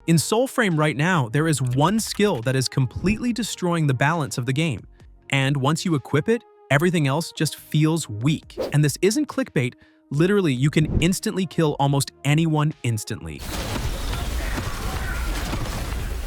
In Soulframe right now, there is one skill that is completely destroying the balance of the game. And once you equip it, everything else just feels weak. And this isn't clickbait. Literally, you can instantly kill almost anyone instantly.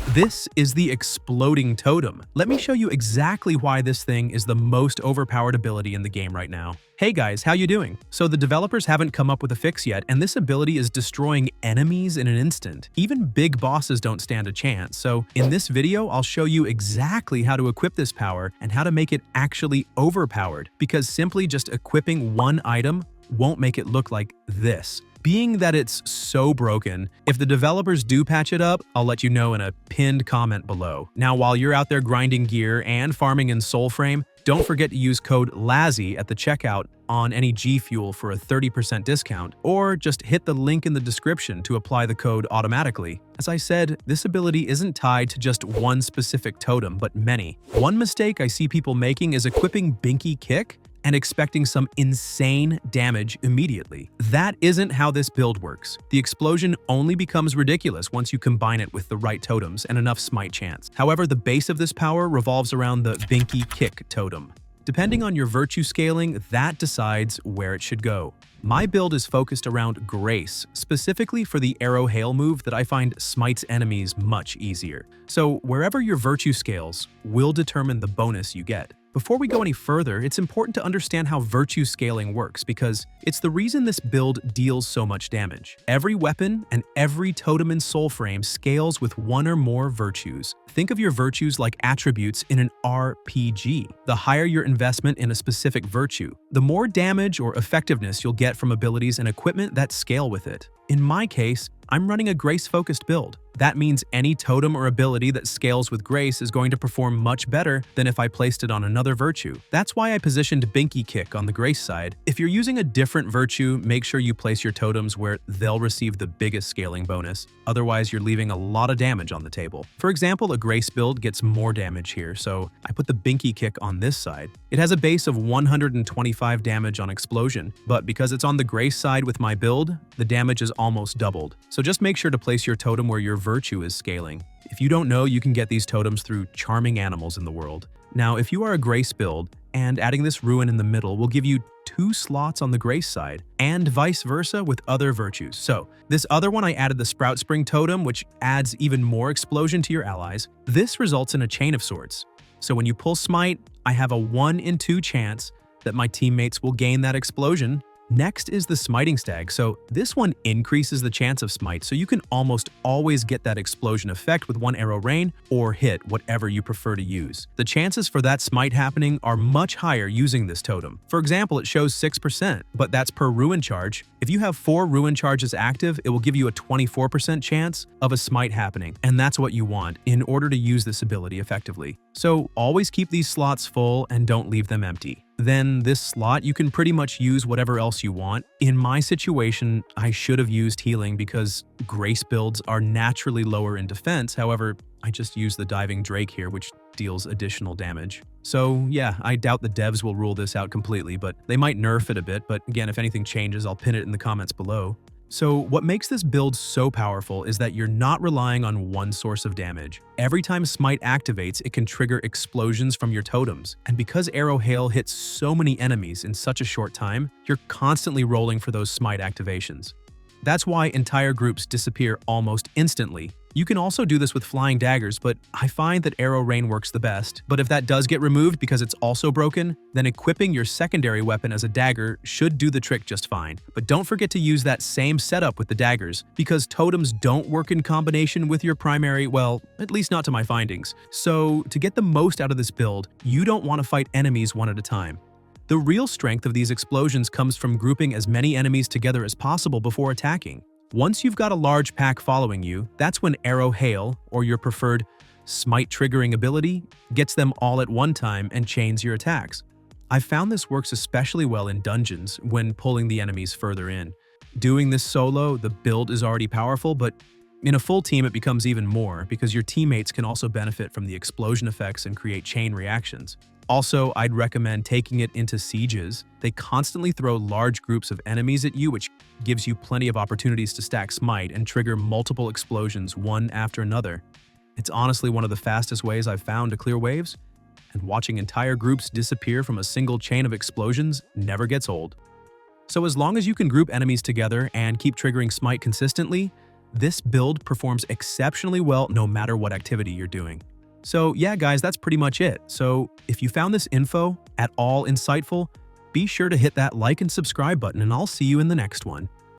This is the Exploding Totem. Let me show you exactly why this thing is the most overpowered ability in the game right now. Hey guys, how you doing? So the developers haven't come up with a fix yet, and this ability is destroying enemies in an instant. Even big bosses don't stand a chance, so in this video, I'll show you exactly how to equip this power and how to make it actually overpowered, because simply just equipping one item won't make it look like this. Being that it's so broken, if the developers do patch it up, I'll let you know in a pinned comment below. Now, while you're out there grinding gear and farming in Soulframe, don't forget to use code LAZZY at the checkout on any G Fuel for a 30% discount, or just hit the link in the description to apply the code automatically. As I said, this ability isn't tied to just one specific totem, but many. One mistake I see people making is equipping Binky Kick and expecting some insane damage immediately. That isn't how this build works. The explosion only becomes ridiculous once you combine it with the right totems and enough smite chance. However, the base of this power revolves around the Binky Kick totem. Depending on your virtue scaling, that decides where it should go. My build is focused around Grace, specifically for the arrow hail move that I find smites enemies much easier. So wherever your virtue scales will determine the bonus you get. Before we go any further, it's important to understand how virtue scaling works because it's the reason this build deals so much damage. Every weapon and every totem in Soulframe scales with one or more virtues. Think of your virtues like attributes in an RPG. The higher your investment in a specific virtue, the more damage or effectiveness you'll get from abilities and equipment that scale with it. In my case, I'm running a Grace-focused build. That means any totem or ability that scales with Grace is going to perform much better than if I placed it on another virtue. That's why I positioned Binky Kick on the Grace side. If you're using a different virtue, make sure you place your totems where they'll receive the biggest scaling bonus. Otherwise, you're leaving a lot of damage on the table. For example, a Grace build gets more damage here, so I put the Binky Kick on this side. It has a base of 125 damage on explosion, but because it's on the Grace side with my build, the damage is almost doubled. So just make sure to place your totem where your virtue is scaling. If you don't know, you can get these totems through charming animals in the world. Now, if you are a Grace build, and adding this ruin in the middle will give you 2 slots on the Grace side, and vice versa with other virtues. So, this other one I added the Sprout Spring totem, which adds even more explosion to your allies. This results in a chain of sorts. So when you pull Smite, I have a 1 in 2 chance that my teammates will gain that explosion. Next is the Smiting Stag, so this one increases the chance of smite, so you can almost always get that explosion effect with one arrow rain or hit whatever you prefer to use. The chances for that smite happening are much higher using this totem. For example, it shows 6%, but that's per ruin charge. If you have 4 ruin charges active, it will give you a 24% chance of a smite happening, and that's what you want in order to use this ability effectively. So always keep these slots full and don't leave them empty. Then this slot, you can pretty much use whatever else you want. In my situation, I should have used healing because Grace builds are naturally lower in defense. However, I just used the Diving Drake here, which deals additional damage. So yeah, I doubt the devs will rule this out completely, but they might nerf it a bit. But again, if anything changes, I'll pin it in the comments below. So what makes this build so powerful is that you're not relying on one source of damage. Every time Smite activates, it can trigger explosions from your totems. And because Arrow Hail hits so many enemies in such a short time, you're constantly rolling for those Smite activations. That's why entire groups disappear almost instantly. You can also do this with flying daggers, but I find that Arrow Rain works the best. But if that does get removed because it's also broken, then equipping your secondary weapon as a dagger should do the trick just fine. But don't forget to use that same setup with the daggers, because totems don't work in combination with your primary, well, at least not to my findings. So to get the most out of this build, you don't want to fight enemies one at a time. The real strength of these explosions comes from grouping as many enemies together as possible before attacking. Once you've got a large pack following you, that's when Arrow Hail, or your preferred Smite triggering ability, gets them all at one time and chains your attacks. I've found this works especially well in dungeons when pulling the enemies further in. Doing this solo, the build is already powerful, but in a full team it becomes even more because your teammates can also benefit from the explosion effects and create chain reactions. Also, I'd recommend taking it into sieges. They constantly throw large groups of enemies at you, which gives you plenty of opportunities to stack Smite and trigger multiple explosions one after another. It's honestly one of the fastest ways I've found to clear waves, and watching entire groups disappear from a single chain of explosions never gets old. So as long as you can group enemies together and keep triggering Smite consistently, this build performs exceptionally well no matter what activity you're doing. So yeah guys, that's pretty much it. So if you found this info at all insightful, be sure to hit that like and subscribe button and I'll see you in the next one.